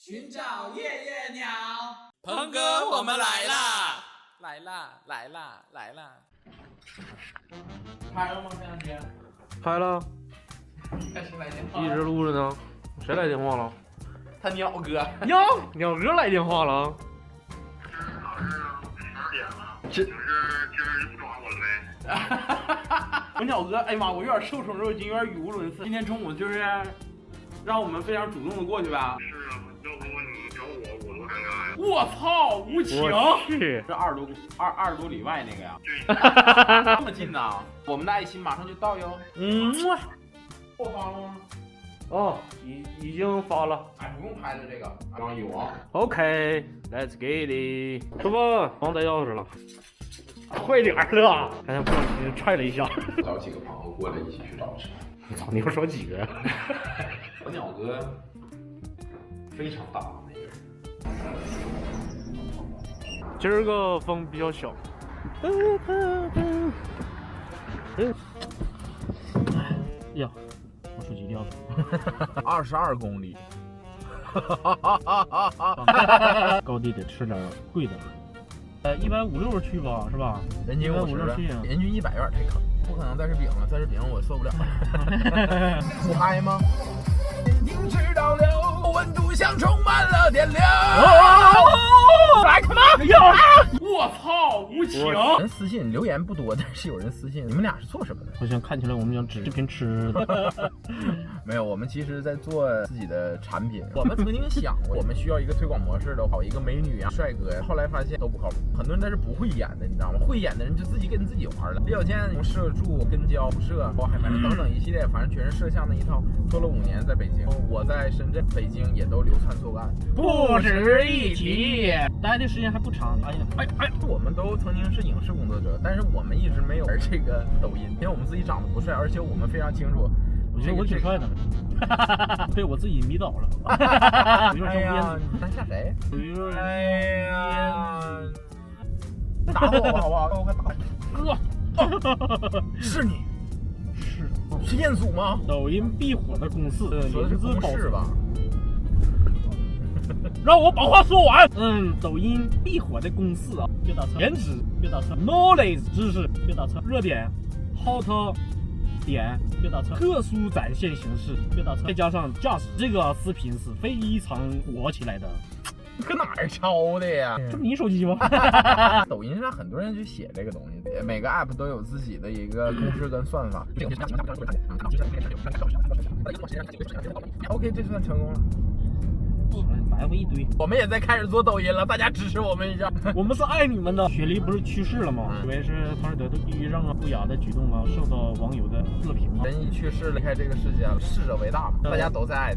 寻找夜夜鸟。鹏哥，我们来啦！来啦！来啦！来啦！拍了吗？这两天拍了，开始来电话，一直录着呢。谁来电话了？他鸟哥。哟，鸟哥来电话了。这今儿不抓我了呗？我鸟哥，哎妈，我有点受宠若惊，有点语无伦次。今天中午就是让我们非常主动的过去呗。是啊，要不你找我多尴尬呀！我操，无情！是这20多里外那个呀，对，这么近呐！我们的爱心马上就到哟。我发了吗？哦，已经发了。哎，不用拍的这个，刚有啊。OK，Let's get it。走吧，忘带钥匙了，快点儿了！刚才不小心踹了一下。找几个朋友过来一起去找吃。我操，你又说几个呀？我鸟哥非常大那个人。今儿个风比较小。呀，我手机掉了。22公里。高低得吃点贵的。150、60去吧，是吧？人均150、60去。人均100有点太坑，不可能再吃饼了，再吃饼我受不了了。不嗨吗？凝滞到流，温度像充满了电流。来，come on！我操，无情！人私信留言不多，但是有人私信，你们俩是做什么的？好像看起来我们想只凭吃的。没有，我们其实在做自己的产品。我们曾经想过，我们需要一个推广模式的，好一个美女啊、帅哥呀。后来发现都不靠谱，很多人他是不会演的，你知道吗？会演的人就自己跟自己玩了。李小健从摄助、跟焦、摄、反正等等一系列，反正全是摄像那一套，做了5年在北京。我在深圳、北京也都流窜作案，不值一提。待的时间还不长。我们都曾经是影视工作者，但是我们一直没有玩这个抖音，因为我们自己长得不帅，而且我们非常清楚。我觉得我挺帅的，被我自己迷倒了。哎呀，你在吓谁？哎呀，打我吧，好不好？我快打你！哥，是你？是彦祖吗？抖音必火的公司，说的是公式吧？让我把话说完。抖音必火的公式啊，别打车，颜值别打车 ，knowledge 知识别打车，热点 hot 点别打车，特殊展现形式别打车，再加上驾驶，这个视频是非常火起来的。搁哪儿抄的呀？这不你手机吗？抖音上很多人去写这个东西，每个 app 都有自己的一个公式跟算法。OK， 这算成功了。埋伏一堆，我们也在开始做抖音了，大家支持我们一下。我们是爱你们的。雪梨不是去世了吗？以为是唐尔德的抑郁症啊、不雅的举动啊，受到网友的恶评啊。人一去世，离开这个世界了，逝者为大嘛，大家都在爱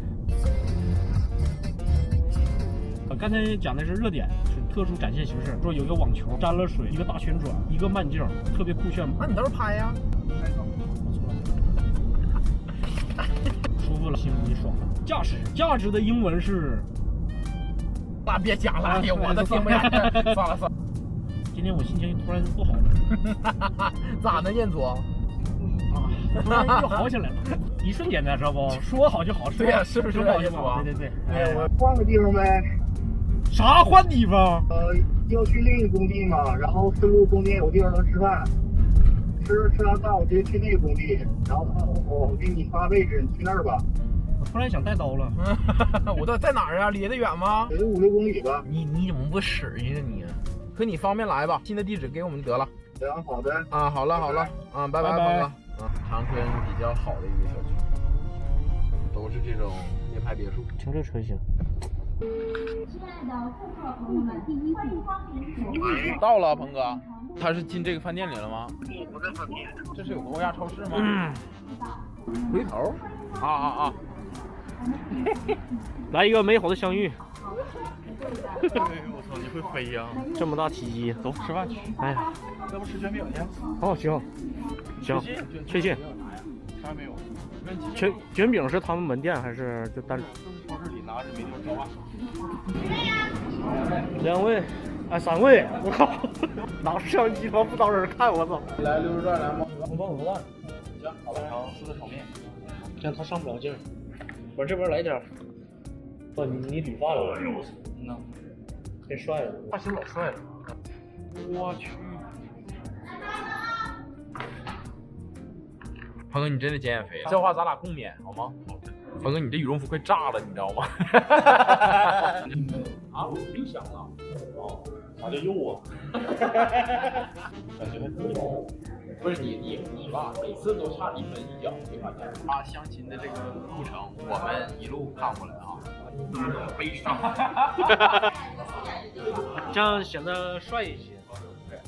他。刚才讲的是热点，是特殊展现形式，说有个网球沾了水，一个大旋转，一个慢镜，特别酷炫。那你倒是拍呀！舒服了，心里爽了。价值的英文是。那别讲了，哎呀，我都听不下去。算了。今天我心情突然不好了。咋呢，彦祖？突然又好起来了，一瞬间的，知道不？说好就好，对呀，是不是好就好？对。哎，我换个地方呗。啥换地方？要去另一个工地嘛，然后深入工地有地方能吃饭，吃完饭我直接去那个工地，然后我给你发位置，你去那儿吧。我突然想带刀了。我到在哪儿啊？离得远吗？也就5、6公里吧。你怎么不使去呢你？可你方便来吧？新的地址给我们得了。行，好的。啊，好了啊，拜拜，鹏哥。啊，长春比较好的一个小区，都是这种联排别墅。停车车型。亲爱的顾客朋友们，欢迎光临。到了，鹏哥。他是进这个饭店里了吗？我在饭店。这是有个欧亚超市吗？回头。啊。来一个美好的相遇。我操，你会飞呀！这么大体积，走吃饭去。哎呀，要不吃卷饼去？哦，行，确信。啥也没有。卷饼是他们门店还是就单？超市里拿着没地方交2位，3位，我靠，拿着相机他妈不当人看，我操！来60转来吗？红包5万。行，好了，然后4个炒面。这样他上不了劲儿。我这边来点。你理发了？变帅了，发型老帅了。我去，鹏哥，你真的减肥了？这话咱俩共勉好吗？鹏哥，你这羽绒服快炸了，你知道吗？啊，又响了。哦，啥叫又啊？感觉还可以。不是你吧，每次都差临门一脚，你发现？他相亲的这个路程，我们一路看过来啊，都是悲伤。这样显得帅一些。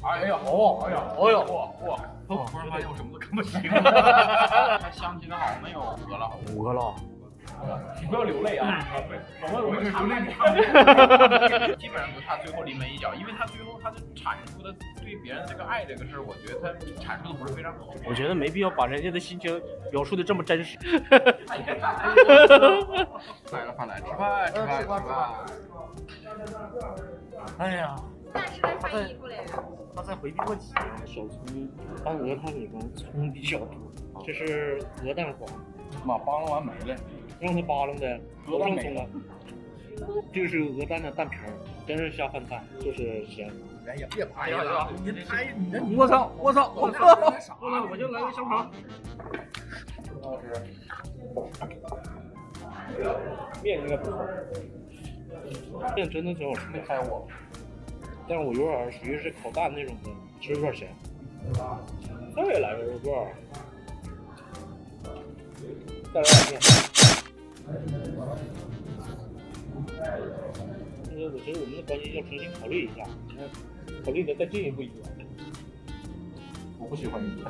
哎呀，哦呦，我突然发现我什么都看不清。他相亲的好像没有5个了。你不要流泪啊！我们是流泪，基本上就他最后临门一脚，因为他最后他就阐述的对别人这个爱这个事儿，我觉得他阐述的不是非常好。我觉得没必要把人家的心情表述的这么真实。来了，快来吃饭。哎呀，他在回避问题。小葱当鹅汤里面葱比较多，这是鹅蛋黄，妈扒拉完没了，让他扒拉的鹅蛋没了。这是鹅蛋的蛋皮儿，真是下饭菜，就是咸。哎呀，别拍了，你拍你的，我操！我就来个香肠。老师，面应该不错，面真的挺好吃，没开我。但是我有点属于是烤蛋那种的，其实有点咸。再来个肉段，再来点面。我觉得我们的关系要重新考虑一下，考虑的再进一步一点。我不喜欢你。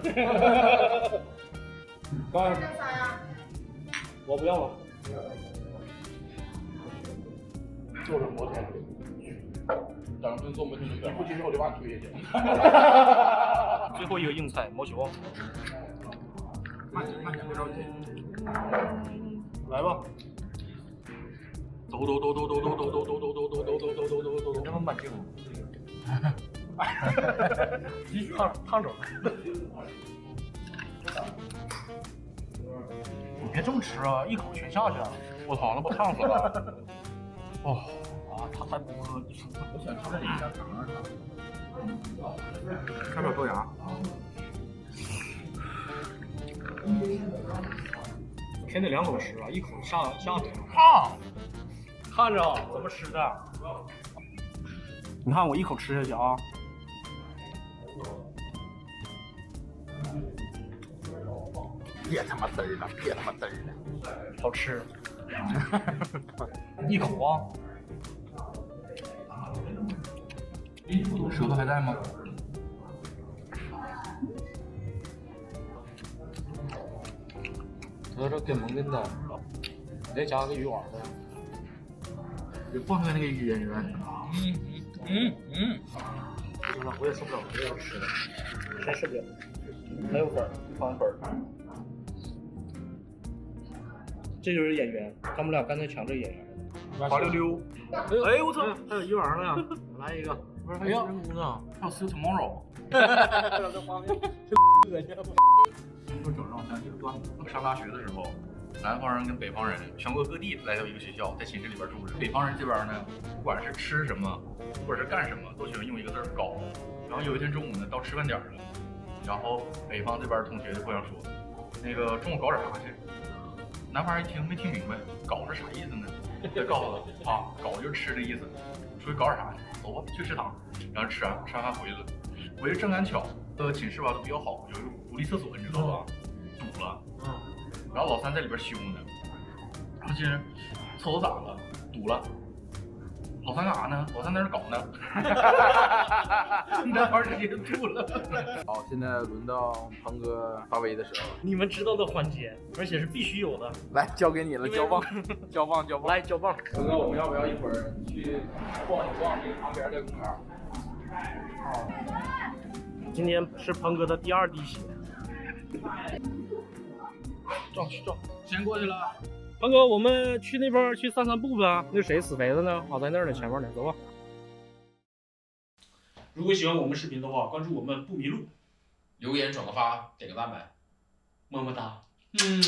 干啥呀？我不要了。就是摩天。咱们做摩天轮，不接受我就把你推下去。最后一个硬菜毛血旺。慢点，别着急。来吧。走，你这么慢劲吗？烫着了。你别这么吃啊，一口全下去啊！我操，那不烫死了？哦啊，他还不喝，你说我想吃点香肠啊。开点豆芽。天得2口吃啊，一口下去。烫。看着怎么吃的？你看我一口吃下去啊！别他妈嘚儿了，好吃。一口啊！舌头还在吗？这给蒙跟的，你再加个鱼丸子。就放在那个演员。我也受不了，我也吃了，真受不了。还有粉儿，放粉儿。这就是演员，他们俩刚才抢这演员。滑溜溜。哎我操！还有鱼丸呢，来一个。不是还有人工呢，还有 Sweet Tomorrow。不整让我想起了上大学的时候。南方人跟北方人全国各地来到一个学校，在寝室里边住着。北方人这边呢，不管是吃什么或者是干什么，都喜欢用一个字搞。然后有一天中午呢，到吃饭点了，然后北方这边同学就互相说，那个中午搞点啥去？南方人一听没听明白，搞是啥意思呢？就告诉他啊，搞就是吃的意思。说搞点啥去？走吧，去食堂。然后吃完饭回来了，回来正赶巧，寝室吧都比较好，有一个独立厕所，你知道吧？堵了。然后老三在里边修呢，然后接着厕所咋了？堵了。老三干啥呢？老三在那搞呢。男孩直接就吐了。好，现在轮到鹏哥发威的时候，你们知道的环节，而且是必须有的。来交给你了，交棒，交棒。来交棒。鹏哥，我们要不要一会儿去逛一逛这个旁边的公园？今天是鹏哥的第2滴血。撞，先过去了。鹏哥，我们去那边去散步呗。那谁死肥子呢？啊，在那儿呢，前面呢，走吧。如果喜欢我们视频的话，关注我们不迷路，留言转个发，点个赞呗，么么哒。嗯。